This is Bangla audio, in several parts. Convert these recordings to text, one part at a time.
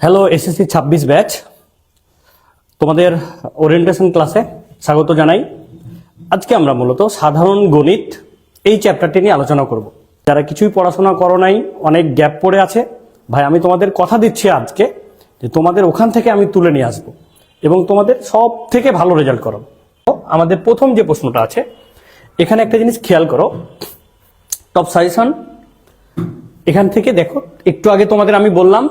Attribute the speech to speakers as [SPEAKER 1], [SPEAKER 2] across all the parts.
[SPEAKER 1] হ্যালো এসএসসি 26 ব্যাচ, তোমাদের ওরিয়েন্টেশন ক্লাসে স্বাগত জানাই। আজকে আমরা মূলত সাধারণ গণিত এই চ্যাপ্টারটি নিয়ে আলোচনা করব। যারা কিছুই পড়াশোনা করো নাই, অনেক গ্যাপ পড়ে আছে, ভাই আমি তোমাদের কথা দিচ্ছি আজকে যে তোমাদের ওখান থেকে আমি তুলে নিয়ে আসবো এবং তোমাদের সব থেকে ভালো রেজাল্ট করো। আমাদের প্রথম যে প্রশ্নটা আছে, এখানে একটা জিনিস খেয়াল করো, টপ সাজেশন এখান থেকে দেখো। একটু আগে তোমাদের আমি বললাম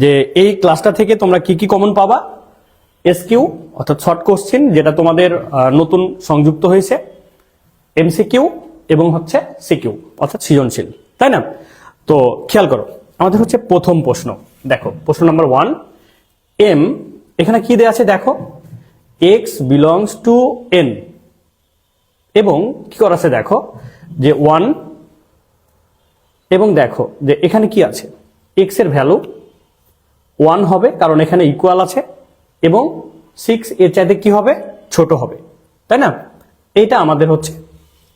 [SPEAKER 1] যে এই ক্লাসটা থেকে তোমরা কি কি কমন পাবা। এসকিউ অর্থাৎ শর্ট কোশ্চেন, যেটা তোমাদের নতুন সংযুক্ত হয়েছে, এমসিকিউ এবং হচ্ছে সিকিউ অর্থাৎ সৃজনশীল, তাই না? তো খেয়াল করো, আমাদের হচ্ছে প্রথম প্রশ্ন। দেখো প্রশ্ন নাম্বার 1, এম এখানে কি দেয়া আছে দেখো, এক্স বিলংস টু এন, এবং কি করা আছে দেখো যে 1, এবং দেখো যে এখানে কি আছে, এক্স এর ভ্যালু 1 হবে কারণ এখানে ইকুয়াল আছে, এবং 6 এর চাইতে কি হবে, ছোট হবে, তাই না? এইটা আমাদের হচ্ছে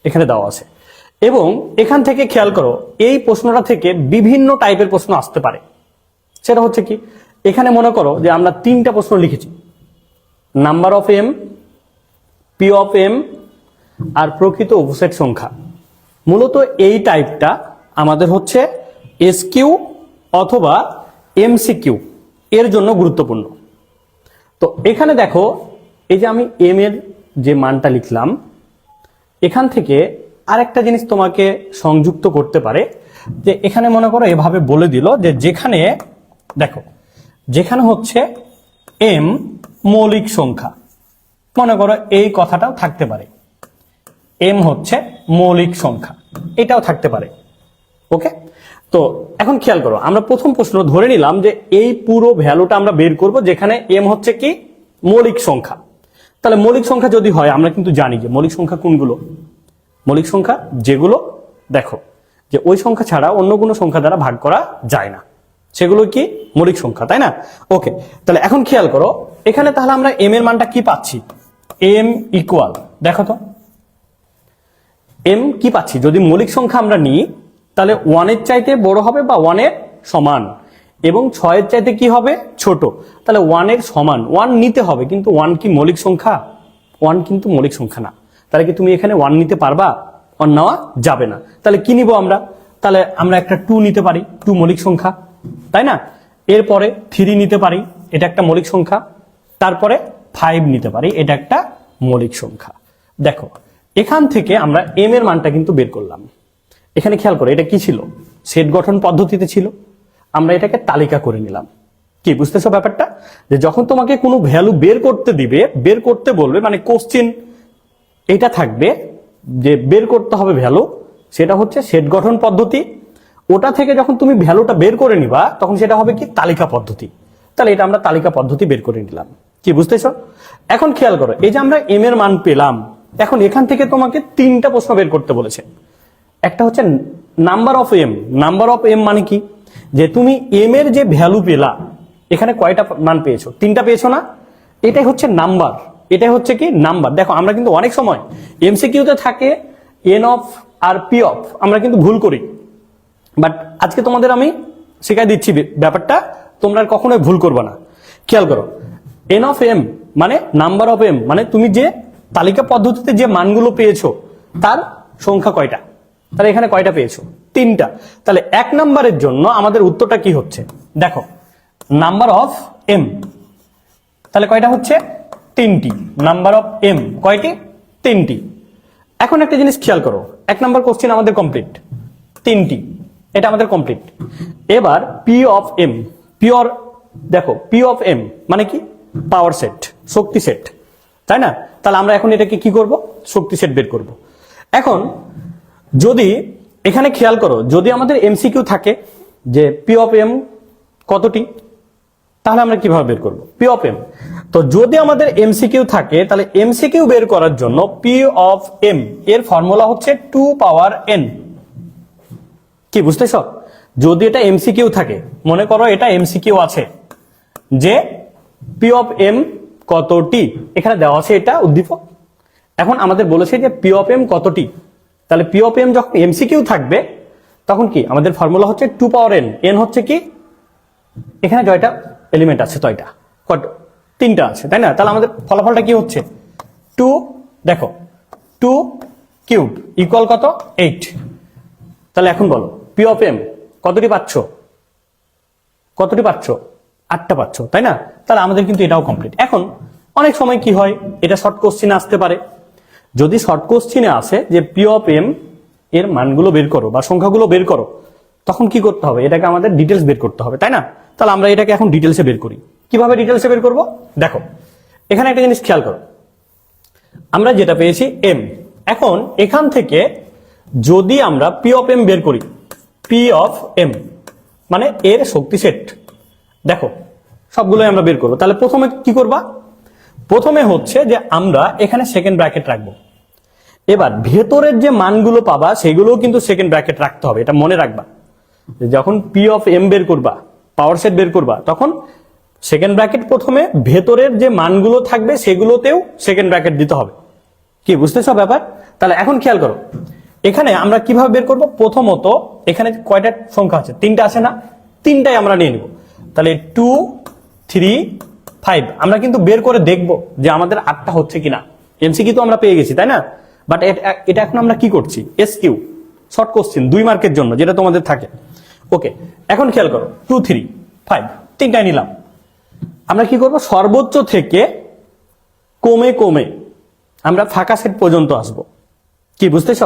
[SPEAKER 1] এখানে দেওয়া আছে। এবং এখান থেকে খেয়াল করো, এই প্রশ্নটা থেকে বিভিন্ন টাইপের প্রশ্ন আসতে পারে। সেটা হচ্ছে কি, এখানে মনে করো যে আমরা 3টা প্রশ্ন লিখেছি, number of M, P of M আর প্রকৃত উপসেট সংখ্যা। মূলত এই টাইপটা আমাদের হচ্ছে এসকিউ অথবা এমসিকিউ এর জন্য গুরুত্বপূর্ণ। তো এখানে দেখো, এই যে আমি এম এর যে মানটা লিখলাম, এখান থেকে আরেকটা জিনিস তোমাকে সংযুক্ত করতে পারে, যে এখানে মনে করো এভাবে বলে দিল যে যেখানে দেখো, যেখানে হচ্ছে এম মৌলিক সংখ্যা, মনে করো এই কথাটাও থাকতে পারে, এম হচ্ছে মৌলিক সংখ্যা, এটাও থাকতে পারে। ওকে, তো এখন খেয়াল করো, আমরা প্রথম প্রশ্ন ধরে নিলাম যে এই পুরো ভ্যালুটা আমরা বের করব যেখানে এম হচ্ছে কি মৌলিক সংখ্যা। তাহলে মৌলিক সংখ্যা যদি হয়, আমরা কিন্তু জানি যে মৌলিক সংখ্যা কোনগুলো, মৌলিক সংখ্যা যেগুলো দেখো যে ওই সংখ্যা ছাড়া অন্য কোনো সংখ্যা দ্বারা ভাগ করা যায় না, সেগুলো কি মৌলিক সংখ্যা, তাই না? ওকে, তাহলে এখন খেয়াল করো, এখানে তাহলে আমরা এম এর মানটা কি পাচ্ছি, এম ইকুয়াল, দেখো তো এম কি পাচ্ছি, যদি মৌলিক সংখ্যা আমরা নিই তাহলে 1 এর চাইতে বড় হবে বা 1 এর সমান, এবং 6 এর চাইতে কি হবে, ছোট। তাহলে 1 এর সমান 1 নিতে হবে, কিন্তু 1 কি মৌলিক সংখ্যা? 1 কিন্তু মৌলিক সংখ্যা না। তাহলে কি তুমি এখানে 1 নিতে পারবা? 1 নেওয়া যাবে না। তাহলে কি নিব আমরা? তাহলে আমরা একটা 2 নিতে পারি, 2 মৌলিক সংখ্যা, তাই না? এরপরে 3 নিতে পারি, এটা একটা মৌলিক সংখ্যা। তারপরে 5 নিতে পারি, এটা একটা মৌলিক সংখ্যা। দেখো এখান থেকে আমরা এম এর মানটা কিন্তু বের করলাম। এখানে খেয়াল করে, এটা কি ছিল, সেট গঠন পদ্ধতিতে ছিল, আমরা এটাকে তালিকা করে নিলাম। কি বুঝতেছো ব্যাপারটা, যে যখন তোমাকে কোনো ভ্যালু বের করতে দিবে, বের করতে বলবে, মানে কোশ্চেন এটা থাকবে যে বের করতে হবে ভ্যালু, সেটা হচ্ছে সেট গঠন পদ্ধতি। ওটা থেকে যখন তুমি ভ্যালুটা বের করে নিবা, তখন সেটা হবে কি তালিকা পদ্ধতি। তাহলে এটা আমরা তালিকা পদ্ধতি বের করে নিলাম। কি বুঝতেছো? এখন খেয়াল করো, এই যে আমরা এম এর মান পেলাম, এখন এখান থেকে তোমাকে 3টা প্রশ্ন বের করতে বলেছে। একটা হচ্ছে number of M. Number of M মানে কি, যে তুমি এম এর যে ভ্যালু পেলা, এখানে কয়টা মান পেয়েছো, 3টা পেয়েছো না? এটাই হচ্ছে নাম্বার, এটাই হচ্ছে কি নাম্বার। দেখো আমরা কিন্তু অনেক সময় এমসিকিউতে থাকে N of R P of, আমরা কিন্তু ভুল করি, বাট আজকে তোমাদের আমি শেখাই দিচ্ছি ব্যাপারটা, তোমরা কখনোই ভুল করবে না। খেয়াল করো, এন অফ এম মানে নাম্বার অফ এম, মানে তুমি যে তালিকা পদ্ধতিতে যে মানগুলো পেয়েছো তার সংখ্যা কয়টা। তাহলে এখানে কয়টা পেয়েছো, 3টা। তাহলে 1 নম্বরের জন্য আমাদের উত্তরটা কি হচ্ছে, দেখো নাম্বার অফ এম, তাহলে কয়টা হচ্ছে, 3টি। নাম্বার অফ এম কয়টি, 3টি। এখন একটা জিনিস খেয়াল করো, 1 নম্বর কোশ্চেন আমাদের কমপ্লিট, 3টি, এটা আমাদের কমপ্লিট। এবার পি অফ এম, পিওর, দেখো পি অফ এম মানে কি পাওয়ার সেট, শক্তি সেট, তাই না? তাহলে আমরা এখন এটাকে কি করব, শক্তি সেট বের করব। এখন যদি এখানে খেয়াল করো, যদি আমাদের এমসিকিউ থাকে যে পি অফ এম কতটি, তাহলে আমরা কিভাবে বের করব পি অফ এম। তো যদি আমাদের এমসিকিউ থাকে, তাহলে এমসিকিউ বের করার জন্য পি অফ এম এর ফর্মুলা হচ্ছে 2 পাওয়ার এন। কি বুঝতেছ? যদি এটা এমসিকিউ থাকে, মনে করো এটা এমসিকিউ আছে যে পি অফ এম কতটি, এখানে দেওয়া আছে এটা উদ্দীপক। এখন আমাদের বলেছে যে পি অফ এম কতটি, তাহলে পি অফ এম যখন এমসিকিউ থাকবে, তখন কি আমাদের ফর্মুলা হচ্ছে 2 পাওয়ার এন। এন হচ্ছে কি এখানে জয়টা এলিমেন্ট আছে তয়টা, কত? 3টা আছে, তাই না? তাহলে আমাদের ফলাফলটা কি হচ্ছে? 2, দেখো 2 কিউব ইকুয়াল কত? 8। তাহলে এখন বলো পি অফ এম কতটি পাচ্ছ? কতটি পাচ্ছ? 8টা পাচ্ছ, তাই না? তাহলে আমাদের কিন্তু এটাও কমপ্লিট। এখন অনেক সময় কি হয়, এটা শর্ট কোশ্চিনে আসতে পারে। যদি শর্ট কোশ্চিনে আসে যে পি অফ এম এর মানগুলো বের করো বা সংখ্যাগুলো বের করো, তখন কি করতে হবে? এটাকে আমাদের ডিটেলস বের করতে হবে, তাই না? তাহলে আমরা এটাকে এখন ডিটেলসে বের করি। কিভাবে ডিটেলসে বের করব? দেখো এখানে একটা জিনিস খেয়াল করো, আমরা যেটা পেয়েছি এম। এখন এখান থেকে যদি আমরা পি অফ এম বের করি, পি অফ এম মানে এর শক্তি সেট, দেখো সবগুলোই আমরা বের করবো। তাহলে প্রথমে কি করবা? প্রথমে হচ্ছে যে আমরা এখানে সেকেন্ড ব্র্যাকেট রাখবো। এবার ভেতরের যে মানগুলো পাবা সেগুলোও কিন্তু সেকেন্ড ব্র্যাকেট রাখতে হবে, এটা মনে রাখবা। যখন পি অফ এম বের করবা, পাওয়ার সেট বের করবা, তখন সেকেন্ড ব্র্যাকেট প্রথমে ভেতরের যে মানগুলো থাকবে সেগুলোতেও সেকেন্ড ব্র্যাকেট দিতে হবে। কি বুঝতেছো ব্যাপার? তাহলে এখন খেয়াল করো, এখানে আমরা কিভাবে বের করব? প্রথমত এখানে কয়টা সংখ্যা আছে? 3টা আছে না? 3টাই আমরা নিয়ে নিব। তাহলে 2, 3, 5 আমরা কিন্তু বের করে দেখব যে আমাদের 8টা হচ্ছে কিনা। এমসিকিউ তো আমরা পেয়ে গেছি, তাই না? বাট এটা এখন আমরা কি করছি? এসকিউ, শর্ট কোশ্চেন, 2 মার্কের জন্য, যেটা তোমাদের থাকে। ওকে, এখন খেয়াল করো 2, 3, 5 3টাই নিলাম। আমরা কি করব? সর্বোচ্চ থেকে কমে কমে আমরা ফাঁকা সেট পর্যন্ত আসব। কি বুঝতেছ?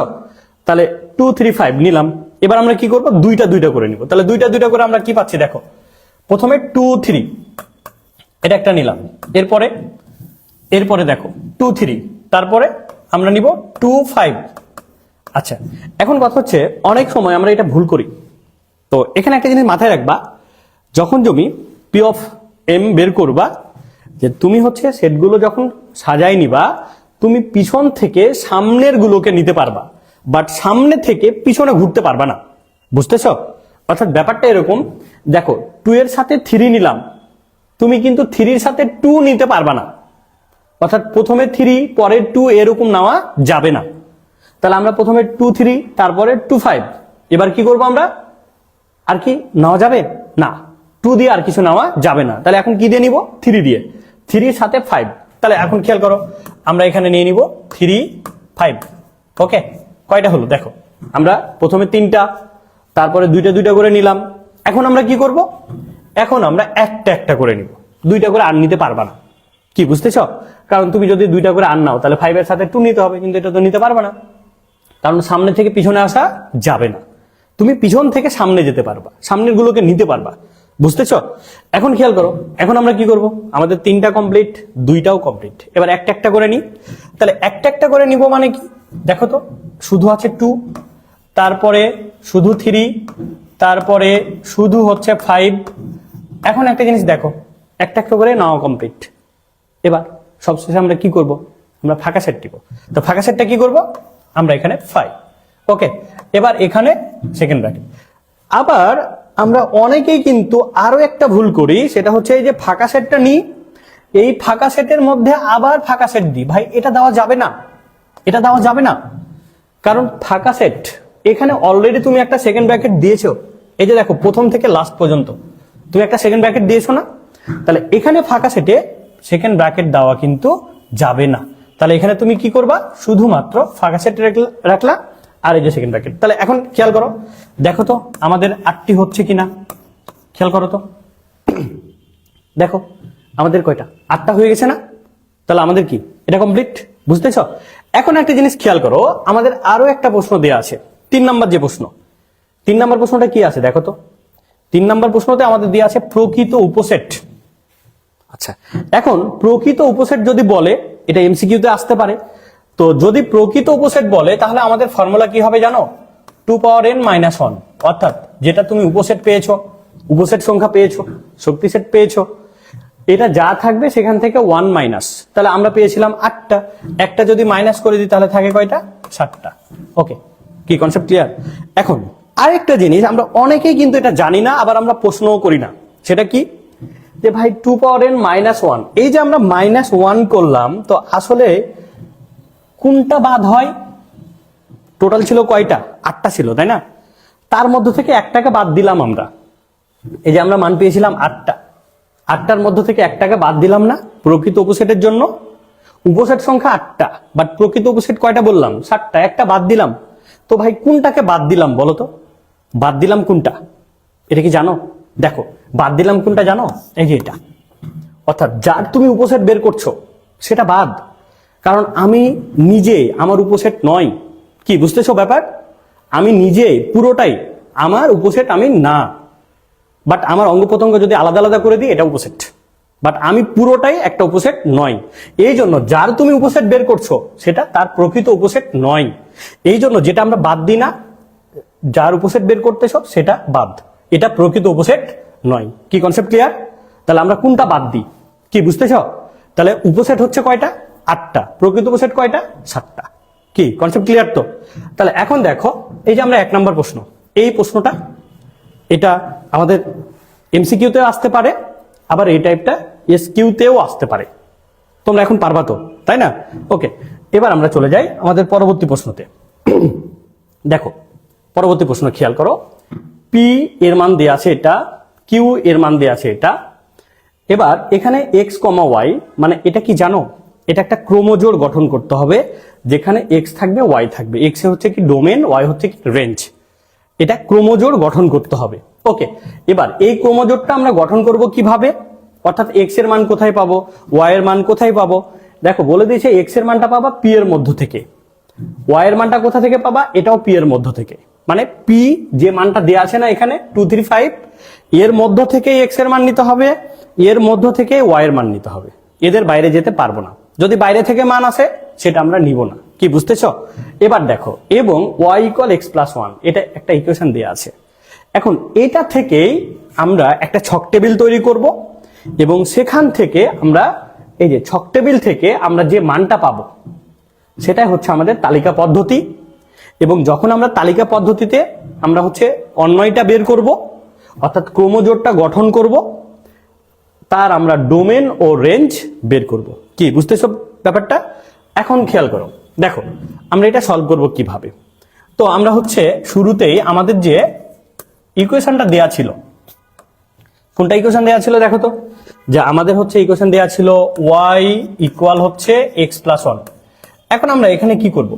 [SPEAKER 1] তাহলে 2, 3, 5 নিলাম। এবার আমরা কি করব? দুইটা দুইটা করে নিব। তাহলে দুইটা দুইটা করে আমরা কি পাচ্ছি দেখো, প্রথমে 2, 3 এটা একটা নিলাম, এরপরে দেখো 2, 3, তারপরে আমরা নিব 2, 5। আচ্ছা, এখন কথা হচ্ছে অনেক সময় আমরা এটা ভুল করি। তো এখানে একটা জিনিস মাথায় রাখবা, যখন তুমি পি অফ এম বের করবা, যে তুমি হচ্ছে সেটগুলো যখন সাজাই নিবা, তুমি পিছন থেকে সামনের গুলোকে নিতে পারবা, বাট সামনে থেকে পিছনে ঘুরতে পারবা না। বুঝতেছ? অর্থাৎ ব্যাপারটা এরকম, দেখো 2 এর সাথে 3 নিলাম, তুমি কিন্তু 3 এর সাথে 2 নিতে পারবা না। অর্থাৎ প্রথমে 3 পরে 2 এরকম নেওয়া যাবে না। তাহলে আমরা প্রথমে 2, 3 তারপরে 2, 5, এবার কি করবো আমরা? আর কি নেওয়া যাবে না, 2 দিয়ে আর কিছু নেওয়া যাবে না। তাহলে এখন কি দিয়ে নিব? 3 দিয়ে, 3 এর সাথে 5। তাহলে এখন খেয়াল করো, আমরা এখানে নিয়ে নিব 3, 5। ওকে, কয়টা হলো দেখো, আমরা প্রথমে 3টা, তারপরে দুইটা দুইটা করে নিলাম। এখন আমরা কি করব? এখন আমরা একটা একটা করে নিব, 2টা করে আর নিতে পারবা না। কি বুঝতেছ? কারণ তুমি যদি 2টা করে আর নাও, তাহলে 5 এর সাথে 2 নিতে হবে, কিন্তু এটা তো নিতে পারবা না, কারণ সামনে থেকে পিছনে আসা যাবে না। তুমি পিছন থেকে সামনে যেতে পারবা, সামনের গুলোকে নিতে পারবা। বুঝতেছ? এখন খেয়াল করো, এখন আমরা কি করব? আমাদের 3টা কমপ্লিট, 2টাও কমপ্লিট। এবার একটা একটা করে নিই। তাহলে একটা একটা করে নিব মানে কি দেখো তো, শুধু আছে 2, তারপরে শুধু 3, তারপরে শুধু হচ্ছে 5। এখন একটা জিনিস দেখো, একটা একটা করে নাও কমপ্লিট। এবার সবশেষে আমরা কি করব? আমরা ফাঁকা সেট দিব। তো ফাঁকা সেটটা কি করব? আমরা এখানে 5। ওকে, এবার এখানে সেকেন্ড ব্র্যাকেট। আবার আমরা অনেকেই কিন্তু আরো একটা ভুল করি, সেটা হচ্ছে এই যে ফাঁকা সেটটা নিই, এই ফাঁকা সেটের মধ্যে আবার ফাঁকা সেট দিই। ভাই এটা দেওয়া যাবে না, এটা দেওয়া যাবে না। কারণ ফাঁকা সেট এখানে অলরেডি তুমি একটা সেকেন্ড ব্র্যাকেট দিয়েছো। এই যে দেখো, প্রথম থেকে লাস্ট পর্যন্ত তুমি একটা সেকেন্ড ব্র্যাকেট দিয়েছো না? তাহলে এখানে ফাঁকা সেটে সেকেন্ড ব্র্যাকেট দেওয়া কিন্তু যাবে না। তাহলে এখানে তুমি কি করবা? শুধুমাত্র ফাঁকা সেট রাখলা, আর এই যে সেকেন্ড ব্র্যাকেট। তাহলে এখন খেয়াল করো, দেখো তো আমাদের 8টি হচ্ছে কিনা, খেয়াল করো তো। দেখো আমাদের কয়টা? 8টা হয়ে গেছে না? তাহলে আমাদের কি এটা কমপ্লিট? বুঝতেছ? এখন একটা জিনিস খেয়াল করো, আমাদের আরো একটা প্রশ্ন দেয়া আছে, 3 নাম্বার যে প্রশ্ন। 3 নাম্বার প্রশ্নটা কি আছে দেখো তো। 3 নাম্বার প্রশ্নতে আমাদের দেয়া আছে প্রকৃত উপসেট। আচ্ছা, এখন প্রকৃত উপসেট যদি বলে, এটা এমসিকিউতে আসতে পারে। তো যদি প্রকৃত উপসেট বলে, তাহলে আমাদের ফর্মুলা কি হবে জানো? 2 পাওয়ার n মাইনাস 1। অর্থাৎ যেটা তুমি উপসেট পেয়েছো, উপসেট সংখ্যা পেয়েছো, শক্তি সেট পেয়েছো, এটা যা থাকবে সেখান থেকে 1 মাইনাস। তাহলে আমরা পেয়েছিলাম 8টা, একটা যদি মাইনাস করে দিই তাহলে থাকে কয়টা? 7টা। ওকে, কি কনসেপ্ট ক্লিয়ার? এখন আরেকটা জিনিস আমরা অনেকেই কিন্তু এটা জানি না, আবার আমরা প্রশ্নও করি না। সেটা কি? যে ভাই 2 পাওয়ার n মাইনাস 1, এই যে আমরা মাইনাস 1 করলাম, তো আসলে কোনটা বাদ হয়? টোটাল ছিল কয়টা? 8টা ছিল, তাই না? তার মধ্যে থেকে একটাকে বাদ দিলাম আমরা। এই যে আমরা মান পেয়েছিলাম 8টা, 8টার মধ্য থেকে একটাকে বাদ দিলাম না প্রকৃত উপসেটের জন্য। উপসেট সংখ্যা 8টা, বাট প্রকৃত উপসেট কয়টা বললাম? 7টা, একটা বাদ দিলাম। তো ভাই কোনটাকে বাদ দিলাম বলো তো? বাদ দিলাম কোনটা? এটা কি জানো? দেখো বাদ দিলাম কোনটা জানো? এই যে এটা। অর্থাৎ যার তুমি উপসেট বের করছো সেটা বাদ, কারণ আমি নিজে আমার উপসেট নয়। কি বুঝতেছো ব্যাপার? আমি নিজে পুরোটাই আমার উপসেট আমি না, বাট আমার অঙ্গ প্রত্যঙ্গ যদি আলাদা আলাদা করে দিই এটা উপসেট, বাট আমি পুরোটাই একটা উপসেট নয়। এই জন্য যার তুমি উপসেট বের করছো সেটা তার প্রকৃত উপসেট নয়। এই জন্য যেটা আমরা বাদ দিই না, যার উপসেট বের করতেছো সেটা বাদ, এটা প্রকৃত উপসেট নয়। কি কনসেপ্ট ক্লিয়ার? তাহলে আমরা কোনটা বাদ দিই? কি বুঝতেছ? তাহলে উপসেট হচ্ছে কয়টা? 8টা, প্রকৃত উপসেট কয়টা? 7টা। কি কনসেপ্ট ক্লিয়ার তো? তাহলে এখন দেখো, এই যে আমরা 1 নম্বর প্রশ্ন, এই প্রশ্নটা এটা আমাদের এমসিকিউতেও আসতে পারে, আবার এই টাইপটা এসকিউতেও আসতে পারে। তোমরা এখন পারবা তো, তাই না? ওকে, এবার আমরা চলে যাই আমাদের পরবর্তী প্রশ্নতে। দেখো পরবর্তী প্রশ্ন খেয়াল করো। পি এর মান দেয়া আছে এটা, কিউ এর মান দেয়া আছে এটা। এবার এখানে এক্স কমা ওয়াই, মানে এটা কি জানো? এটা একটা ক্রোমোজোড় গঠন করতে হবে, যেখানে এক্স থাকবে ওয়াই থাকবে। এক্স হচ্ছে কি ডোমেন, ওয়াই হচ্ছে কি রেঞ্জ। এটা ক্রোমোজোড় গঠন করতে হবে। ওকে, এবার এই ক্রোমোজোড়টা আমরা গঠন করব কিভাবে? অর্থাৎ এক্স এর মান কোথায় পাবো, ওয়াই এর মান কোথায় পাবো? দেখো বলে দিয়েছে এক্স এর মানটা পাবা পি এর মধ্য থেকে, ওয়াই এর মানটা কোথা থেকে পাবা? এটাও পি এর মধ্য থেকে। মানে পি যে মানটা দেয়া আছে না এখানে 2 3 5, এর মধ্য থেকে এক্স এর মান নিতে হবে, এর মধ্য থেকে ওয়াই এর মান নিতে হবে। এদের বাইরে যেতে পারবো না, যদি বাইরে থেকে মান আসে সেটা আমরা নিব না। কি বুঝতেছ? এবার দেখো, এবং ওয়াই ইকুয়াল এক্স প্লাস 1, এটা একটা ইকুয়েশন দেয়া আছে। এখন এটা থেকেই আমরা একটা ছক টেবিল তৈরি করব, এবং সেখান থেকে আমরা এই যে ছক টেবিল থেকে আমরা যে মানটা পাবো সেটাই হচ্ছে আমাদের তালিকা পদ্ধতি। এবং যখন আমরা তালিকা পদ্ধতিতে আমরা হচ্ছে অন্যয়টা বের করব, অর্থাৎ ক্রোমোজোড়টা গঠন করব, তার আমরা ডোমেন ও রেঞ্জ বের করব। কি বুঝতেছো ব্যাপারটা? এখন খেয়াল করো, দেখো আমরা এটা সলভ করব কিভাবে। তো আমরা হচ্ছে শুরুতেই আমাদের যে ইকুয়েশনটা দেয়া ছিল, কোনটা ইকুয়েশন দেয়া ছিল দেখো তো, যে আমাদের হচ্ছে ইকুয়েশন দেয়া ছিল y ইকুয়াল হচ্ছে x প্লাস 1। এখন আমরা এখানে কি করব?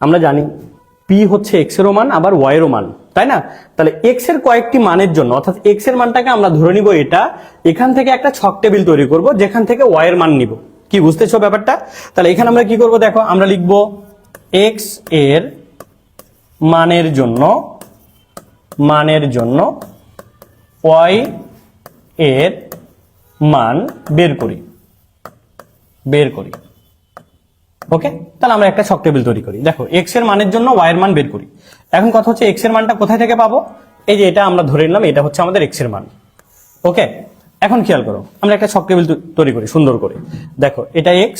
[SPEAKER 1] আমরা জানি p হচ্ছে x এর মান আবার y এর মান, তাই না? তাহলে x এর কয়েকটি মানের জন্য, অর্থাৎ x এর মানটাকে আমরা ধরে নিব এটা, এখান থেকে একটা ছক টেবিল তৈরি করব যেখান থেকে y এর মান নিব। কি বুঝতেছো ব্যাপারটা? তাহলে এখানে আমরা কি করব দেখো, আমরা লিখব x এর মানের জন্য y এর মান বের করি। ওকে, তাহলে আমরা একটা ছক টেবিল তৈরি করি। দেখো x এর মানের জন্য y এর মান বের করি। এখন কথা হচ্ছে x এর মানটা কোথায় থেকে পাবো? এই যে এটা আমরা ধরে নিলাম, এটা হচ্ছে আমাদের x এর মান। ওকে, এখন খেয়াল করো, আমরা একটা ছক টেবিল তৈরি করি সুন্দর করে। দেখো এটা x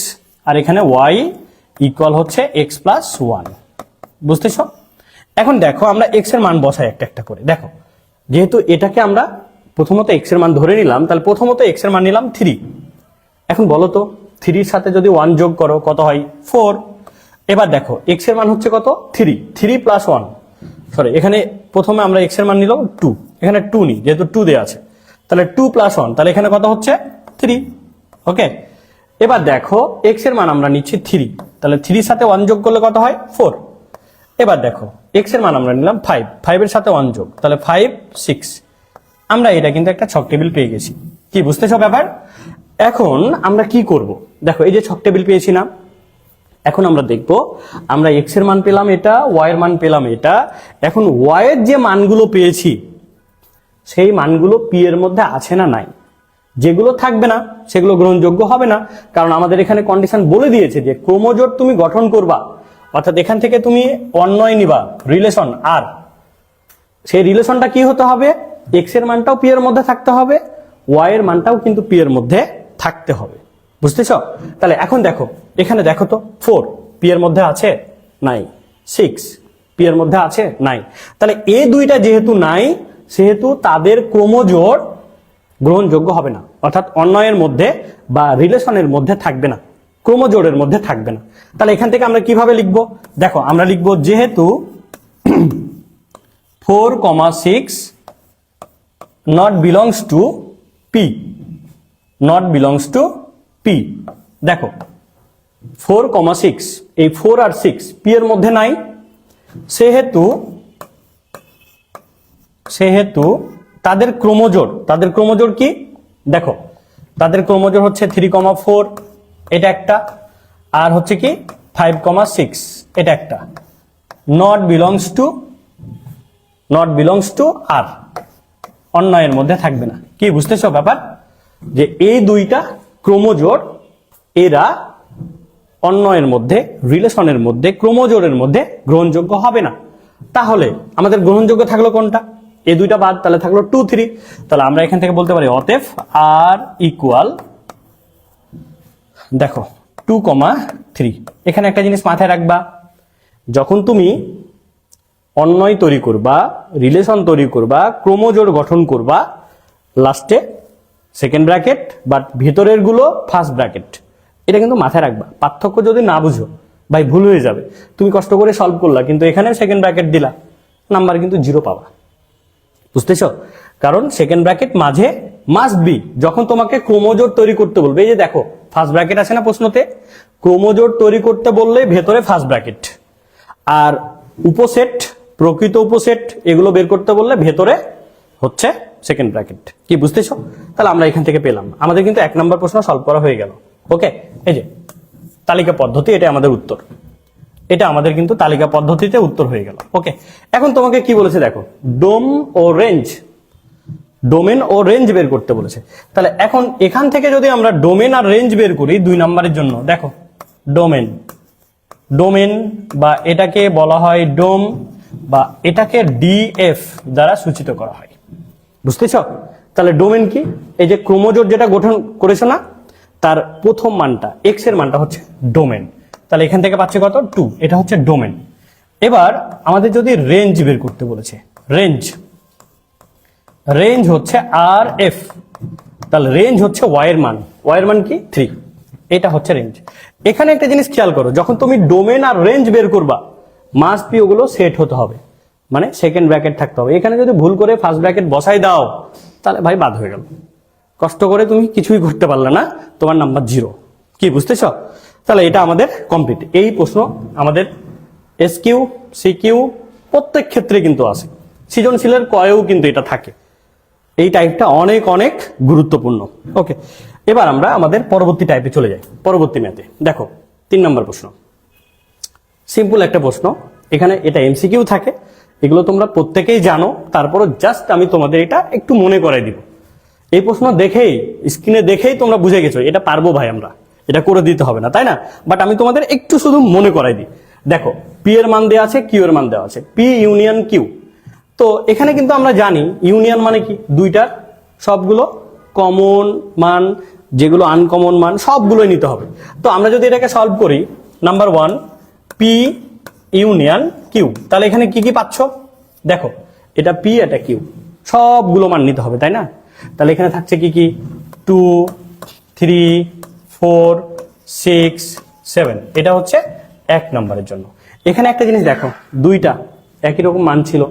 [SPEAKER 1] আর এখানে y ইকুয়াল হচ্ছে x প্লাস 1। বুঝতেছো? এখন দেখো আমরা x এর মান বসাই একটা একটা করে। দেখো যেহেতু এটাকে আমরা প্রথমত x এর মান ধরে নিলাম, তাহলে প্রথমত x এর মান নিলাম 3। এখন বলো তো 3 এর সাথে যদি 1 যোগ করো কত হয়? 4। এবার দেখো x এর মান হচ্ছে কত? 3 প্লাস 1, সরি এখানে প্রথমে আমরা x এর মান নিলাম 2, এখানে 2 নি যেহেতু 2 দেয়া আছে, তাহলে 2 প্লাস 1, তাহলে এখানে কত হচ্ছে? 3। ওকে, এবার দেখো x এর মান আমরা নিচ্ছি 3, তাহলে 3 এর সাথে 1 যোগ করলে কত হয়? 4। এবার দেখো x এর মান আমরা নিলাম 5 এর সাথে 1 যোগ, তাহলে 5 6। আমরা এটা কিন্তু একটা ছক টেবিল পেয়ে গেছি। কি বুঝতেছো ব্যাপার? এখন আমরা কি করব? দেখো এই যে ছক টেবিল পেয়েছি না, এখন আমরা দেখব আমরা x এর মান পেলাম এটা, y এর মান পেলাম এটা। এখন y এর যে মানগুলো পেয়েছি সেই মানগুলো p এর মধ্যে আছে না নাই? যেগুলো থাকবে না সেগুলো গ্রহণযোগ্য হবে না, কারণ আমাদের এখানে কন্ডিশন বলে দিয়েছে যে ক্রোমোজোড় তুমি গঠন করবা, অর্থাৎ এখান থেকে তুমি অন্যয় নিবা রিলেশন, আর সেই রিলেশনটা কি হতে হবে? x এর মানটাও p এর মধ্যে থাকতে হবে, y এর মানটাও কিন্তু p এর মধ্যে থাকতে হবে। বুঝতেছো? তাহলে এখন দেখো এখানে দেখো তো 4 p এর মধ্যে আছে? নাই। 6 p এর মধ্যে আছে? নাই। তাহলে এই দুইটা যেহেতু নাই, সেহেতু তাদের ক্রোমোজোড় গ্রহণযোগ্য হবে না, অর্থাৎ অন্যয়ের মধ্যে বা রিলেশনের মধ্যে থাকবে না, ক্রোমোজোড়ের মধ্যে থাকবে না। তাহলে এখান থেকে আমরা কিভাবে লিখবো? দেখো আমরা লিখবো যেহেতু 4, 6 not belongs to P, not belongs to P. দেখো 4,6, এই 4 আর 6 পি এর মধ্যে নাই, সেহেতু তাদের ক্রমজোড় কি দেখো, তাদের ক্রমজোড় হচ্ছে 3,4 এটা একটা, আর হচ্ছে কি 5,6 এটা একটা। নট বিলংস টু আর, অন্যয়ের মধ্যে থাকবে না। কি বুঝতেছো ব্যাপার, যে এই দুইটা ক্রমজোড় এরা অন্যয়ের মধ্যে, রিলেশনের মধ্যে, ক্রমজোড়ের মধ্যে গ্রহণযোগ্য হবে না। তাহলে আমাদের গ্রহণযোগ্য থাকলো কোনটা, এই দুইটা বাদ, তাহলে থাকলো 2, 3। তাহলে আমরা এখান থেকে বলতে পারি অতএব আর ইকুয়াল দেখো 2,3। এখানে একটা জিনিস মাথায় রাখবা, যখন তুমি অন্যয় তৈরি করবা, রিলেশন তৈরি করবা, ক্রমজোড় গঠন করবা, লাস্টে সেকেন্ড ব্র্যাকেট বাট ভিতরের গুলো ফার্স্ট ব্র্যাকেট, এটা কিন্তু মাথায় রাখবা। পার্থক্য যদি না বুঝো ভাই ভুল হয়ে যাবে। তুমি কষ্ট করে সলভ করলা কিন্তু এখানে সেকেন্ড ব্র্যাকেট দিলা, নাম্বার কিন্তু 0 পাবা। বুঝতেছো, কারণ সেকেন্ড ব্র্যাকেট মাঝে মাস্ট বি। যখন তোমাকে ক্রমজোড় তৈরি করতে বলবে, এই যে দেখো ফার্স্ট ব্র্যাকেট আছে না প্রশ্নতে, ক্রমজোড় তৈরি করতে বললে ভেতরে ফার্স্ট ব্র্যাকেট, আর উপসেট, প্রকৃত উপসেট এগুলো বের করতে বললে ভেতরে হচ্ছে সেকেন্ড ব্র্যাকেট। কি বুঝতেছো, তাহলে আমরা এখান থেকে পেলাম, আমাদের কিন্তু 1 নম্বর প্রশ্ন সলভ করা হয়ে গেল। ওকে, এই যে তালিকা পদ্ধতি, এটা আমাদের উত্তর, এটা আমাদের কিন্তু তালিকা পদ্ধতিতে উত্তর হয়ে গেল। ওকে, এখন তোমাকে কি বলেছে দেখো, ডোমেন ও রেঞ্জ বের করতে বলেছে। তাহলে এখন এখান থেকে যদি আমরা ডোমেন আর রেঞ্জ বের করি 2 নম্বরের জন্য, দেখো ডোমেন বা এটাকে বলা হয় ডোম, বা এটাকে ডিএফ দ্বারা সূচিত করা হয়। বুঝতেছ, তাহলে ডোমেন কি, এই যে ক্রোমোজোম যেটা গঠন করেছে না, তার প্রথম মানটা এক্স এর মানটা হচ্ছে ডোমেন। তাহলে এখান থেকে পাচ্ছে কত 2, এটা হচ্ছে ডোমেন। এবার আমাদের যদি রেঞ্জ বের করতে বলেছে, রেঞ্জ হচ্ছে আর এফ, তাহলে রেঞ্জ হচ্ছে ওয়াই এর মান কি 3, এটা হচ্ছে রেঞ্জ। এখানে একটা জিনিস খেয়াল করো, যখন তুমি ডোমেন আর রেঞ্জ বের করবা মাস্ট বি ওগুলো সেট হতে হবে, মানে সেকেন্ড ব্র্যাকেট থাকতে হবে। এখানে যদি ভুল করে ফার্স্ট ব্র্যাকেট বসাই দাও তাহলে ভাই বাদ হয়ে গেল, কষ্ট করে তুমি কিছুই করতে পারলে না, তোমার নাম্বার 0। কি বুঝতেছ, তাহলে এটা আমাদের কমপ্লিট। এই প্রশ্ন আমাদের এসকিউ, সিকিউ প্রত্যেক ক্ষেত্রে কিন্তু আছে, সৃজনশীলের কয়েও কিন্তু এটা থাকে। এই টাইপটা অনেক অনেক গুরুত্বপূর্ণ। ওকে, এবার আমরা আমাদের পরবর্তী টাইপে চলে যাই, পরবর্তী ম্যাথে। দেখো 3 নম্বর প্রশ্ন, সিম্পল একটা প্রশ্ন। এখানে এটা এমসিকিউ থাকে, এগুলো তোমরা প্রত্যেকেই জানো, তারপরও জাস্ট আমি তোমাদের এটা একটু মনে করাই দিব। এই প্রশ্ন দেখেই, স্ক্রিনে দেখেই তোমরা বুঝে গেছো এটা পারবো ভাই, আমরা এটা করে দিতে হবে না, তাই না? বাট আমি তোমাদের একটু শুধু মনে করাই দিই। দেখো পি এর মান দেওয়া আছে, কিউ এর মান দেওয়া আছে, পি ইউনিয়ন কিউ। তো এখানে কিন্তু আমরা জানি ইউনিয়ন মানে কি, দুইটার সবগুলো কমন মান, যেগুলো আনকমন মান সবগুলোই নিতে হবে। তো আমরা যদি এটাকে সলভ করি, নাম্বার 1 পি ইউনিয়ন কিউ, তাহলে এখানে কি কি পাচ্ছ দেখো, এটা পি এটা কিউ, সবগুলো মান নিতে হবে, তাই না? তাহলে এখানে থাকছে কি কি 2, 3, 4, 6, 7, এটা হচ্ছে 1 নম্বরের জন্য। এখানে একটা জিনিস দেখো, দুইটা একই রকম মান ছিল,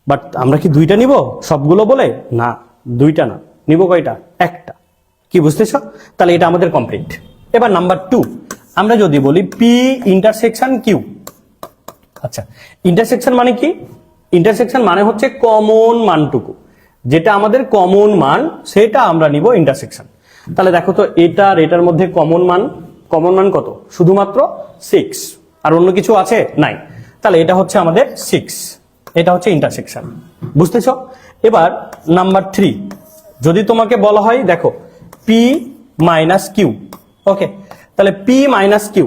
[SPEAKER 1] বাট আমরা কি দুইটা নিব সবগুলো বলে? না, দুইটা না, নিব কয়টা? একটা। কি বুঝতেছ, তাহলে এটা আমাদের কমপ্লিট। এবার নাম্বার 2 আমরা যদি বলি পি ইন্টারসেকশন কিউ। আচ্ছা, ইন্টারসেকশন মানে কি? ইন্টারসেকশন মানে হচ্ছে কমন মানটুকু, যেটা আমাদের কমন মান সেটা আমরা নিব ইন্টারসেকশন। তাহলে দেখো তো এটা আর এটার মধ্যে কমন মান কত? শুধুমাত্র 6, আর অন্য কিছু আছে? নাই। তাহলে এটা হচ্ছে আমাদের 6, এটা হচ্ছে ইন্টারসেকশন। বুঝতেছ? এবার নাম্বার 3 যদি তোমাকে বলা হয় দেখো পি মাইনাস কিউ। ওকে, তাহলে পি মাইনাস কিউ,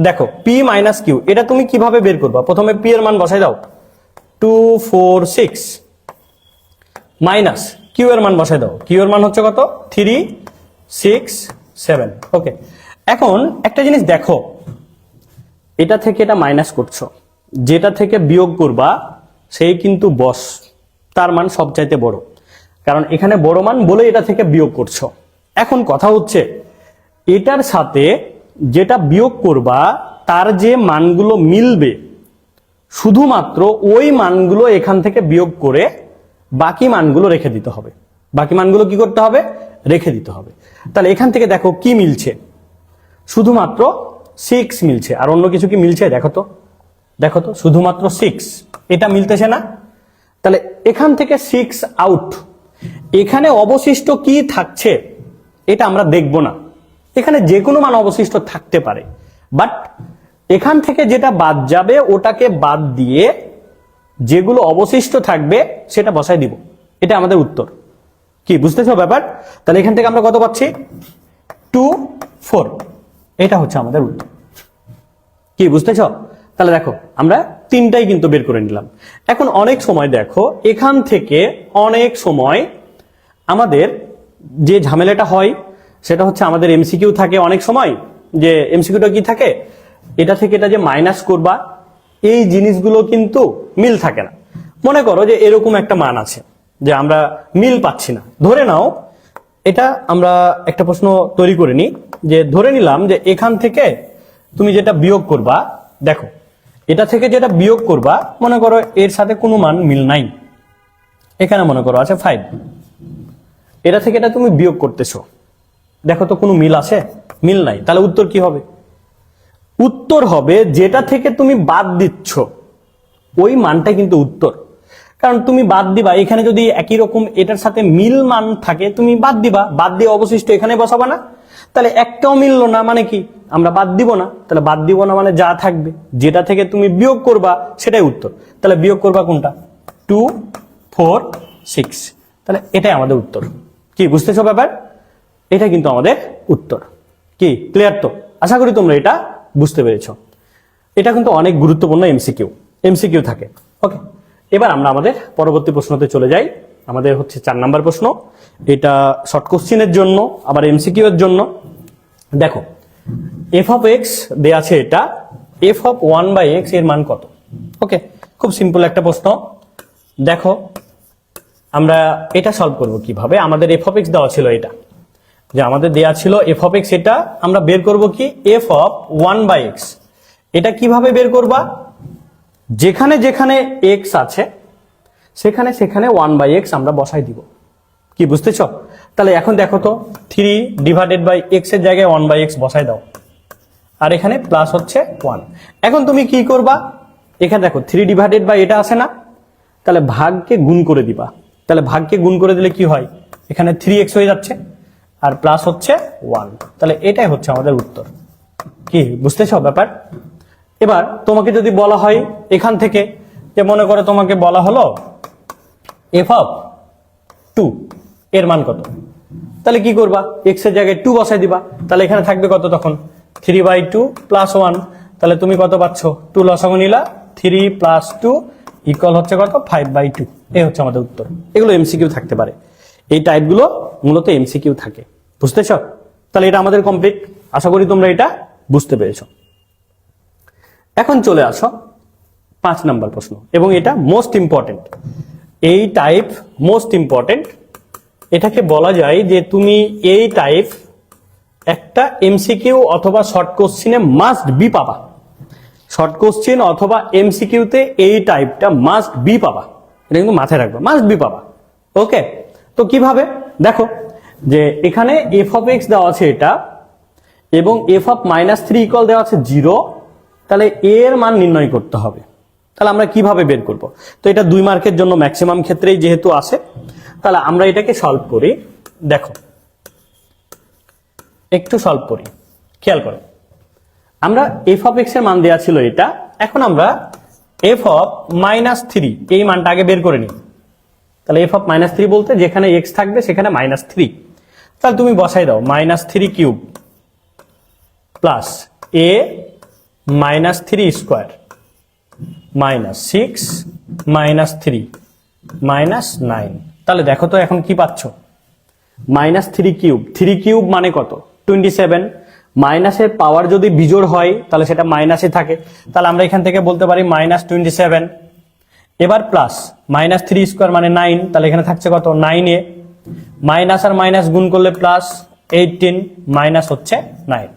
[SPEAKER 1] দেখো পি মাইনাস কিউ এটা তুমি কিভাবে বের করবা? প্রথমে পি এর মান বসাই দাও, 2, 4, 6 মাইনাস কিউ এর মান বসাই দাও, কিউ এর মান হচ্ছে কত? 3, 6, 7। ওকে, এখন একটা জিনিস দেখো, এটা থেকে এটা মাইনাস করছো, যেটা থেকে বিয়োগ করবা সেই কিন্তু বস, তার মান সবচাইতে বড়, কারণ এখানে বড় মান বলে এটা থেকে বিয়োগ করছো। এখন কথা হচ্ছে এটার সাথে যেটা বিয়োগ করবা তার যে মানগুলো মিলবে শুধুমাত্র ওই মানগুলো এখান থেকে বিয়োগ করে বাকি মানগুলো রেখে দিতে হবে। বাকি মানগুলো কি করতে হবে? রেখে দিতে হবে। তাহলে এখান থেকে দেখো কি মিলছে, শুধুমাত্র 6 মিলছে, আর অন্য কিছু কি মিলছে? দেখো তো, দেখো তো, শুধুমাত্র 6, এটা মিলতেছে না। তাহলে এখান থেকে 6 আউট, এখানে অবশিষ্ট কি থাকছে এটা আমরা দেখব না। এখানে যে কোনো মান অবশিষ্ট থাকতে পারে, বাট এখান থেকে যেটা বাদ যাবে ওটাকে বাদ দিয়ে যেগুলো অবশিষ্ট থাকবে সেটা বসাই দিব। এটা আমাদের উত্তর। কি বুঝতেছো ব্যাপার? তাহলে এখান থেকে আমরা কত পাচ্ছি? 2, 4, এটা হচ্ছে আমাদের উত্তর। কি বুঝতেছো? তাহলে দেখো আমরা তিনটাই কিন্তু বের করে নিলাম। এখন অনেক সময় দেখো এখান থেকে অনেক সময় আমাদের যে ঝামেলাটা হয় সেটা হচ্ছে আমাদের এমসিকিউ থাকে অনেক সময়, যে এমসিকিউটা কি থাকে, এটা থেকে এটা যে মাইনাস করবা এই জিনিসগুলো কিন্তু মিল থাকে না। মনে করো যে এরকম একটা মান আছে যে আমরা মিল পাচ্ছি না, ধরে নাও এটা আমরা একটা প্রশ্ন তৈরি করে নিই, যে ধরে নিলাম যে এখান থেকে তুমি যেটা বিয়োগ করবা, দেখো এটা থেকে যেটা বিয়োগ করবা মনে করো এর সাথে কোনো মান মিল নাই, এখানে মনে করো আছে 5, এটা থেকে এটা তুমি বিয়োগ করতেছো, দেখো তো কোনো মিল আছে? মিল নাই। তাহলে উত্তর কি হবে? উত্তর হবে যেটা থেকে তুমি বাদ দিচ্ছ ওই মানটা কিন্তু উত্তর। কারণ তুমি বাদ দিবা, এখানে যদি একই রকম এটার সাথে মিল মান থাকে তুমি বাদ দিবা, বাদ দিয়ে অবশিষ্ট এখানে বসাবা না। তাহলে একটাও মিললো না মানে কি? আমরা বাদ দিব না। তাহলে বাদ দিব না মানে যা থাকবে যেটা থেকে তুমি বিয়োগ করবা সেটাই উত্তর। তাহলে বিয়োগ করবা কোনটা? 2, 4, 6, তাহলে এটাই আমাদের উত্তর। কি বুঝতেছো ব্যাপার? এটা কিন্তু আমাদের উত্তর। কি ক্লিয়ার তো? আশা করি তোমরা এটা বুঝতে পেরেছো। এটা কিন্তু অনেক গুরুত্বপূর্ণ এমসিকিউ থাকে। ওকে, এবার আমরা আমাদের পরবর্তী প্রশ্নতে চলে যাই। আমাদের হচ্ছে 4 নাম্বার প্রশ্ন। এটা শর্ট কোশ্চেনের জন্য, আবার এমসিকিউ এর জন্য। দেখো এফ অফ এক্স দেয়া আছে, এটা এফ অফ 1/x এর মান কত? ওকে, খুব সিম্পল একটা প্রশ্ন। দেখো আমরা এটা সলভ করব কিভাবে। আমাদের এফ অফ এক্স দেওয়া ছিল, এটা যে আমাদের দেয়া ছিল এফ অফ এক্স, এটা আমরা বের করব কি এফ অফ 1/x। এটা কিভাবে বের করবা? যেখানে যেখানে এক্স আছে সেখানে সেখানে 1/x আমরা বসাই দিব। কি বুঝতেছ? তাহলে এখন দেখো তো 3/x এর জায়গায় 1/x বসাই দাও, আর এখানে প্লাস হচ্ছে 1। এখন তুমি কি করবা? এখানে দেখো 3/ এটা আছে না, তাহলে ভাগকে গুণ করে দিবা। তাহলে ভাগকে গুণ করে দিলে কি হয়? এখানে 3x হয়ে যাচ্ছে আর প্লাস হচ্ছে 1। তাহলে এটাই হচ্ছে আমাদের উত্তর। কি বুঝতেছ ব্যাপার? এবার তোমাকে যদি বলা হয় এখান থেকে, যে মনে করো তোমাকে বলা হলো এফ অফ 2 এর মান কত, তাহলে কি করবা? এক্স এর জায়গায় 2 বসাই দিবা। তাহলে এখানে থাকবে কত তখন? 3/2 প্লাস 1। তাহলে তুমি কত পাচ্ছ? 2 লসাগু নিলা, 3 প্লাস 2 ইকুয়াল হচ্ছে কত? 5/2। এই হচ্ছে আমাদের উত্তর। এগুলো এমসিকিউ থাকতে পারে, এই টাইপগুলো মূলত এমসিকিউ থাকে। বুঝতেছ? তাহলে এটা আমাদের কমপ্লিট। আশা করি তোমরা এটা বুঝতে পেরেছো। এখন চলে আসো 5 নাম্বার প্রশ্ন, এবং এটা মোস্ট ইম্পর্টেন্ট। এই টাইপ মোস্ট ইম্পর্টেন্ট। এটাকে বলা যায় যে তুমি এই টাইপ একটা এমসিকিউ অথবা শর্ট কোশ্চিনে মাস্ট বি পাবা। শর্ট কোশ্চিন অথবা এমসিকিউতে এই টাইপটা মাস্ট বি পাবা, এটা কিন্তু মাথায় রাখবা, মাস্ট বি পাবা। ওকে, তো কিভাবে? দেখো যে এখানে এফ অফ এক্স দেওয়া আছে এটা, এবং এফ অফ -3 ইকুয়াল দেওয়া আছে 0। তাহলে এর মান নির্ণয় করতে হবে। তাহলে আমরা কিভাবে বের করব? তো এটা 2 মার্কের জন্য ম্যাক্সিমাম ক্ষেত্রেই যেহেতু আসে, তাহলে আমরা এটাকে সলভ করি। দেখো একটু সলভ করি, খেয়াল করো। আমরা এফ অফ এক্স এর মান দেওয়া ছিল এটা, এখন আমরা এফ অফ -3 এই মানটা আগে বের করে নিই। তাহলে এফ অফ -3 বলতে যেখানে এক্স থাকবে সেখানে -3। তাহলে তুমি বসাই দাও -3 কিউব প্লাস এ -3 স্কোয়ার -6 -3 -9। তাহলে দেখো তো এখন কি পাচ্ছ? -3 কিউব, 3 কিউব মানে কত? 27। মাইনাসের পাওয়ার যদি বিজোড় হয় তাহলে সেটা মাইনাসে থাকে, তাহলে আমরা এখান থেকে বলতে পারি -27। এবার প্লাস -3 স্কোয়ার মানে 9, তাহলে এখানে থাকছে কত? 9a। মাইনাস আর মাইনাস গুণ করলে প্লাস 18, মাইনাস হচ্ছে 9।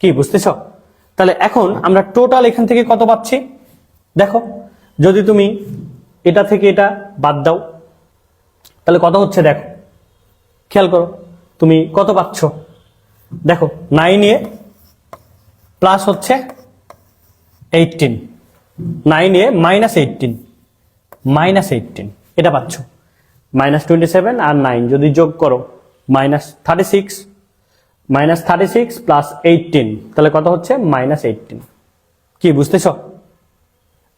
[SPEAKER 1] কি বুঝতেছ? তাহলে এখন আমরা টোটাল এখান থেকে কত পাচ্ছি? দেখো যদি তুমি এটা থেকে এটা বাদ দাও তাহলে কত হচ্ছে দেখো, খেয়াল করো তুমি কত পাচ্ছ, দেখো 9a প্লাস হচ্ছে 18, 9a -18 এটা পাচ্ছ, -27 আর 9 যদি যোগ করো -36 প্লাস 18, তাহলে কত হচ্ছে -18। কি বুঝতেছ?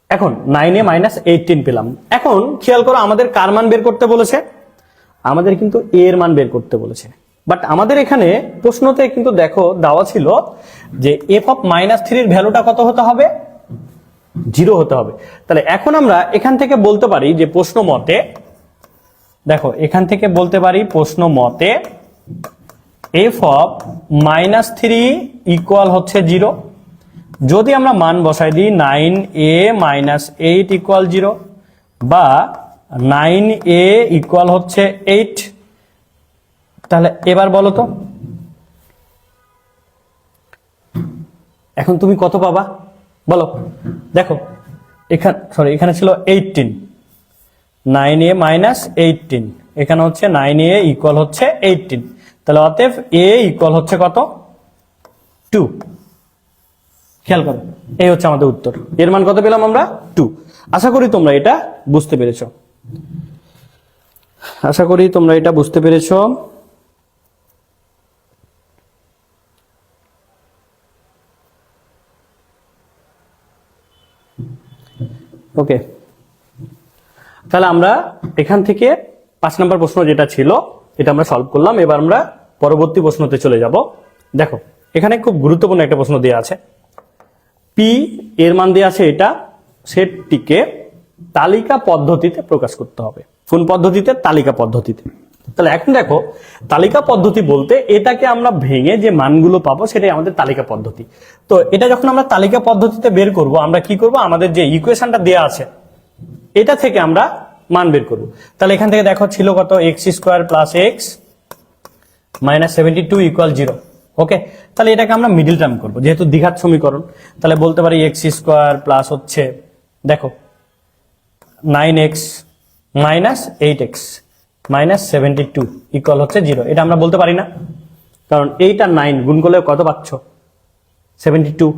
[SPEAKER 1] এখন 9a -18 পেলাম। এখন খেয়াল করো আমাদের কার মান বের করতে বলেছে, আমাদের কিন্তু a এর মান বের করতে বলেছে। বাট আমাদের এখানে প্রশ্নতে কিন্তু দেখো দেওয়া ছিল যে f অফ -3 এর ভ্যালুটা কত হতে হবে, 0 হতে হবে। তাহলে এখন আমরা এখান থেকে বলতে পারি যে প্রশ্ন মতে, দেখো এখান থেকে বলতে পারি প্রশ্ন মতে f অফ -3 ইকুয়াল হচ্ছে 0। যদি আমরা মান বসাই দিই 9a -8 ইকুয়াল 0 বা 9a ইকুয়াল হচ্ছে 8, তাহলে এবার বলো তো এখন তুমি কত পাবা বলো। দেখো এখানে ছিল 18, 9a -18, এখানে হচ্ছে 9a ইকুয়াল হচ্ছে 18, তাহলে অতএব a ইকুয়াল হচ্ছে কত, 2। খেয়াল করো এই হচ্ছে আমাদের উত্তর, এর মান কত পেলাম আমরা, 2। আশা করি তোমরা এটা বুঝতে পেরেছো, আশা করি তোমরা এটা বুঝতে পেরেছো। ওকে, তাহলে আমরা এখান থেকে 5 নম্বর প্রশ্ন যেটা ছিল এটা আমরা সলভ করলাম। এবার আমরা পরবর্তী প্রশ্নতে চলে যাব। দেখো এখানে খুব গুরুত্বপূর্ণ একটা প্রশ্ন দেওয়া আছে, পি এর মান দেওয়া আছে, এটা সেটটিকে তালিকা পদ্ধতিতে প্রকাশ করতে হবে। কোন পদ্ধতিতে? তালিকা পদ্ধতিতে। তাহলে এখন দেখো তালিকা পদ্ধতি বলতে এটাকে আমরা ভেঙে যে মানগুলো পাবো সেটাই আমাদের তালিকা পদ্ধতি। তো এটা যখন আমরা তালিকা পদ্ধতিতে বের করব, আমরা কি করব, আমাদের যে ইকুয়েশনটা দেওয়া আছে এটা থেকে আমরা মান বের করব। তাহলে এখান থেকে দেখো ছিল কত, x² + x -72 = 0। ওকে, তাহলে এটাকে আমরা মিডল টার্ম করব, যেহেতু দ্বিঘাত সমীকরণ। তাহলে বলতে পারি x² প্লাস হচ্ছে দেখো 9x - 8x -72 ইকুয়াল হচ্ছে 0। এটা আমরা বলতে পারি না, কারণ 8 আর 9 গুণ করলে কত পাচ্ছ, 72।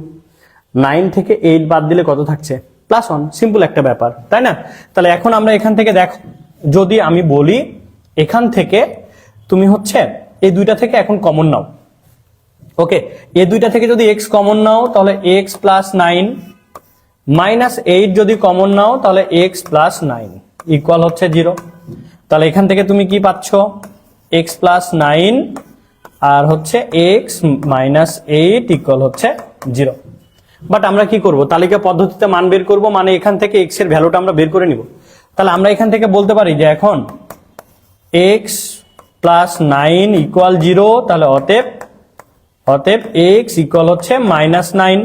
[SPEAKER 1] 9 থেকে 8 বাদ দিলে কত থাকছে, +1। সিম্পল একটা ব্যাপার, তাই না? তাহলে এখন আমরা এখান থেকে দেখো, যদি আমি বলি এখান থেকে তুমি হচ্ছে এই দুইটা থেকে এখন কমন নাও। ওকে, এই দুইটা থেকে যদি x কমন নাও তাহলে x + 9 -8 যদি কমন নাও তাহলে x + 9 ইকুয়াল হচ্ছে 0। তাহলে এখান থেকে তুমি কি পাচ্ছ, x + 9 আর হচ্ছে x - 8 ইকুয়াল হচ্ছে 0। বাট আমরা কি করব, তালিকা পদ্ধতিতে মান বের করব, মানে এখান থেকে x এর ভ্যালুটা আমরা বের করে নিব। তাহলে আমরা এখান থেকে বলতে পারি যে এখন x + 9 ইকুয়াল 0, তাহলে অতএব x ইকুয়াল হচ্ছে -9।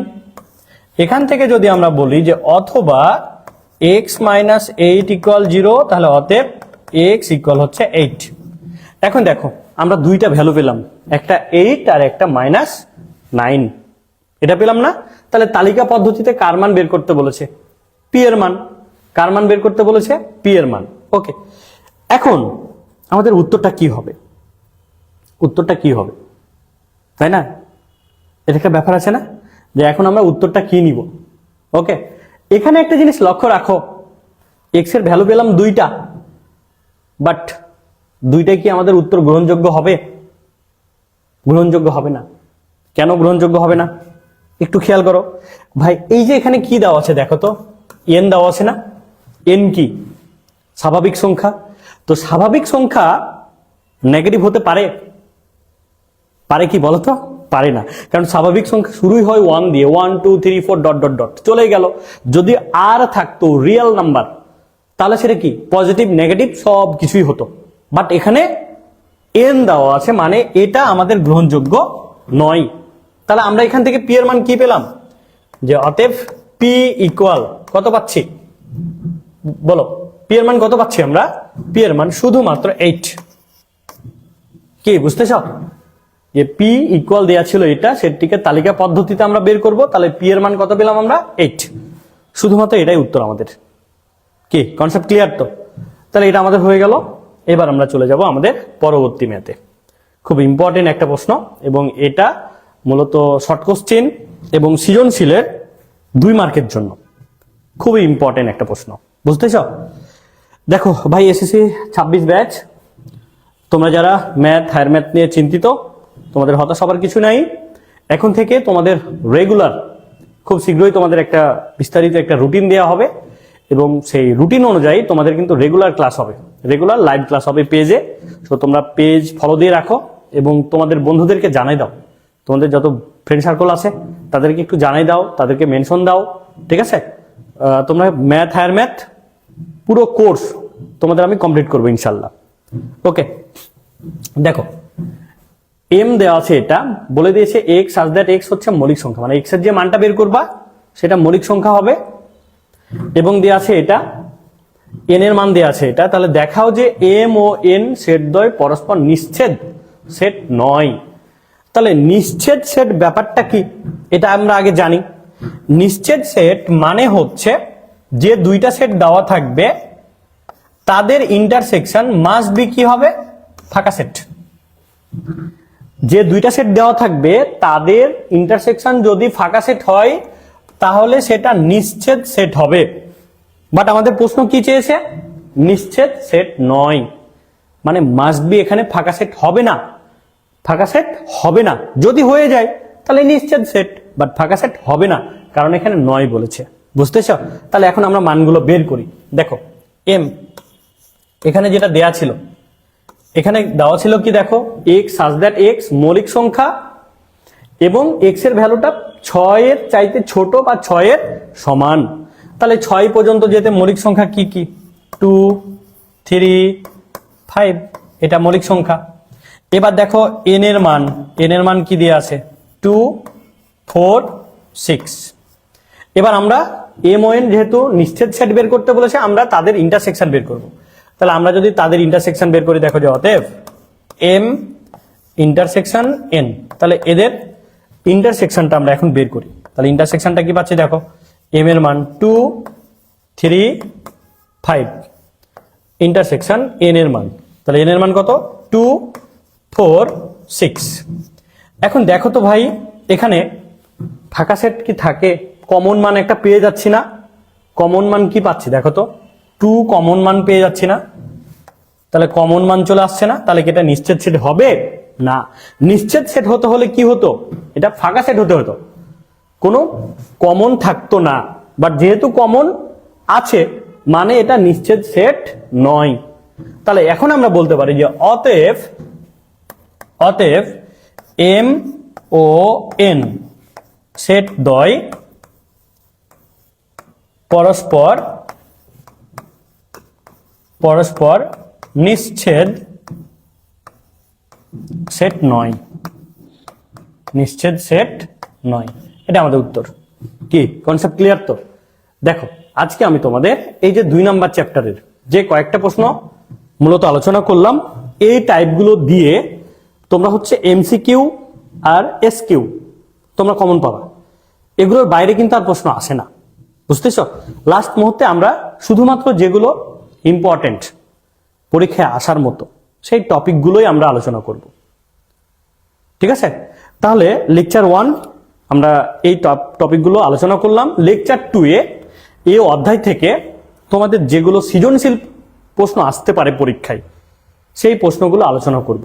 [SPEAKER 1] এখান থেকে যদি আমরা বলি যে অথবা x - 8 ইকুয়াল 0, তাহলে অতএব x ইকুয়াল হচ্ছে 8। এখন দেখো আমরা দুইটা ভ্যালু পেলাম, একটা 8 আর একটা -9, এটা পেলাম না? তাহলে তালিকা পদ্ধতিতে কার মান বের করতে বলেছে, p এর মান। কার মান বের করতে বলেছে, p এর মান। ওকে, এখন আমাদের উত্তরটা কি হবে, উত্তরটা কি হবে, তাই না? এটা একটা ব্যাপার আছে না, যে এখন আমরা উত্তরটা কি নিব। ওকে, এখানে একটা জিনিস লক্ষ্য রাখো, x এর ভ্যালু পেলাম 2টা, বাট 2টাই কি আমাদের উত্তর গ্রহণযোগ্য হবে? গ্রহণযোগ্য হবে না। কেন গ্রহণযোগ্য হবে না একটু খেয়াল করো ভাই। এই যে এখানে কি দেওয়া আছে দেখো তো, n দেওয়া আছে না? n কি? স্বাভাবিক সংখ্যা। তো স্বাভাবিক সংখ্যা নেগেটিভ হতে পারে? পারে কি বলো তো? পারে না, কারণ স্বাভাবিক সংখ্যা শুরুই হয় 1 দিয়ে, 1 2 3 4 ডট ডট ডট চলে গেল। যদি আর থাকতো রিয়েল নাম্বার তাহলে সেটা কি পজিটিভ নেগেটিভ সব কিছুই হতো, বাট এখানে n দেওয়া আছে মানে এটা আমাদের গ্রহণযোগ্য নয়। তাহলে আমরা এখান থেকে p এর মান কি পেলাম, যে অতএব p ইকুয়াল কত পাচ্ছি বলো, p এর মান কত পাচ্ছি আমরা, p এর মান শুধুমাত্র 8। কি বুঝতেছ, যে p ইকুয়াল দেয়া ছিল এটা, সেটিকে তালিকা পদ্ধতিতে আমরা বের করব, তাহলে p এর মান কত পেলাম আমরা, 8। শুধুমাত্র এটাই উত্তর আমাদের। কি কনসেপ্ট ক্লিয়ার তো? তাহলে এটা আমাদের হয়ে গেল এবার আমরা চলে যাব আমাদের পরবর্তী ম্যাথে। খুব ইম্পর্টেন্ট একটা প্রশ্ন, এবং এটা মূলত শর্ট কোশ্চেন এবং সৃজনশীলের 2 মার্কের জন্য খুবই ইম্পর্টেন্ট একটা প্রশ্ন। বুঝতেছ? দেখো ভাই, এসএসসি 26 ব্যাচ, তোমরা যারা ম্যাথ, হায়ার ম্যাথ নিয়ে চিন্তিত, তোমাদের হতাশ হবার কিছু নাই। এখন থেকে তোমাদের রেগুলার, খুব শীঘ্রই তোমাদের একটা বিস্তারিত একটা রুটিন দেওয়া হবে, এবং সেই রুটিন অনুযায়ী তোমাদের কিন্তু রেগুলার ক্লাস হবে, রেগুলার লাইভ ক্লাস হবে পেজে। তো তোমরা পেজ ফলো দিয়ে রাখো এবং তোমাদের বন্ধুদেরকে জানাই দাও, তোমাদের যত ফ্রেন্ড সার্কেল আছে তাদেরকে একটু জানাই দাও, তাদেরকে মেনশন দাও, ঠিক আছে? তোমরা ম্যাথ, হায়ার ম্যাথ পুরো কোর্স তোমাদের আমি কমপ্লিট করবো ইনশাল্লাহ। ওকে, দেখো এম দেওয়া আছে, এটা বলে দিয়েছে এক্স সাজ দ্যাট এক্স হচ্ছে মৌলিক সংখ্যা, মানে এক্স এর যে মানটা বের করবা সেটা মৌলিক সংখ্যা হবে, এবং দেওয়া আছে এটা এন এর মান দেওয়া আছে এটা। তাহলে দেখাও যে এম ও এন সেট দ্বয় পরস্পর নিশ্ছেদ সেট নয়। তাহলে নিশ্ছেদ সেট ব্যাপারটা কি এটা আমরা আগে জানি। নিশ্ছেদ সেট মানে হচ্ছে যে দুইটা সেট দেওয়া থাকবে তাদের ইন্টারসেকশন মাস্ট বি কি হবে? ফাঁকা সেট। যে দুইটা সেট দেওয়া থাকবে তাদের ইন্টারসেকশন যদি ফাঁকা সেট হয় তাহলে সেটা নিশ্ছেদ সেট হবে। বাট আমাদের প্রশ্ন কি চেয়েছে? নিশ্ছেদ সেট নয়, মানে মাস্ট বি এখানে ফাঁকা সেট হবে না, ফাঁকা সেট হবে না। যদি হয়ে যায় তাহলে নিশ্ছেদ সেট, বাট ফাঁকা সেট হবে না, কারণ এখানে নয় বলেছে। বুঝতেছ? তাহলে এখন আমরা মানগুলো বের করি। দেখো এম এখানে যেটা দেয়া ছিল, এখানে দেওয়া ছিল কি দেখো, এক্স সাজ দ্যাট এক্স মৌলিক সংখ্যা, এবং এক্স এর ভ্যালুটা 6 এর চাইতে ছোট বা 6 এর সমান। তাহলে 6 পর্যন্ত যেতে মৌলিক সংখ্যা কি কি? 2, 3, 5, এটা মৌলিক সংখ্যা। এবার দেখো এন এর মান, এন এর মান কি দিয়ে আছে? 2, 4, 6। এবার আমরা এম ও এন যেহেতু নিশ্ছেদ সেট বের করতে বলেছে, আমরা তাদের ইন্টারসেকশন বের করব। তাহলে আমরা যদি তাদের ইন্টারসেকশন বের করি, দেখো যে অতএব এম ইন্টারসেকশন এন, তাহলে এদের ইন্টারসেকশনটা আমরা এখন বের করি। তাহলে ইন্টারসেকশনটা কি পাচ্ছি দেখো, এম এর মান 2, 3, 5, ইন্টারসেকশন এন এর মান, তাহলে এন এর মান কত? 2, 4, 6। এখন দেখো তো ভাই, এখানে ফাঁকা সেট কি থাকে? কমন মান একটা পেয়ে যাচ্ছি না? কমন মান কি পাচ্ছি দেখো তো, 2 কমন মান পেয়ে যাচ্ছি না? তাহলে কমন মান চলে আসছে না, তাহলে কি এটা নিশ্চিত সেট হবে না? নিশ্চিত সেট হতে হলে কি হতো? এটা ফাঁকা সেট হতে হতো, কোনো কমন থাকতো না। বাট যেহেতু কমন আছে মানে এটা নিশ্চিত সেট নয়। তাহলে এখন আমরা বলতে পারি যে অতএব এম ও এন সেট দ্বয় পরস্পর নিশ্ছেদ সেট নয়, নিশ্ছেদ সেট নয়। এটা আমাদের উত্তর। কি কনসেপ্ট ক্লিয়ার? তো দেখো আজকে আমি তোমাদের এই যে 2 নাম্বার চ্যাপ্টারের যে কয়েকটা প্রশ্ন মূলত আলোচনা করলাম, এই টাইপগুলো দিয়ে তোমরা হচ্ছে এমসিকিউ আর এসকিউ তোমরা কমন পাবা। এগুলোর বাইরে কিন্তু আর প্রশ্ন আসে না। বুঝতেছ? লাস্ট মুহূর্তে আমরা শুধুমাত্র যেগুলো ইম্পর্টেন্ট, পরীক্ষায় আসার মতো সেই টপিকগুলোই আমরা আলোচনা করব। ঠিক আছে? তাহলে লেকচার 1 আমরা এই টপিকগুলো আলোচনা করলাম। লেকচার 2 এই অধ্যায় থেকে তোমাদের যেগুলো সৃজনশীল প্রশ্ন আসতে পারে পরীক্ষায়, সেই প্রশ্নগুলো আলোচনা করব।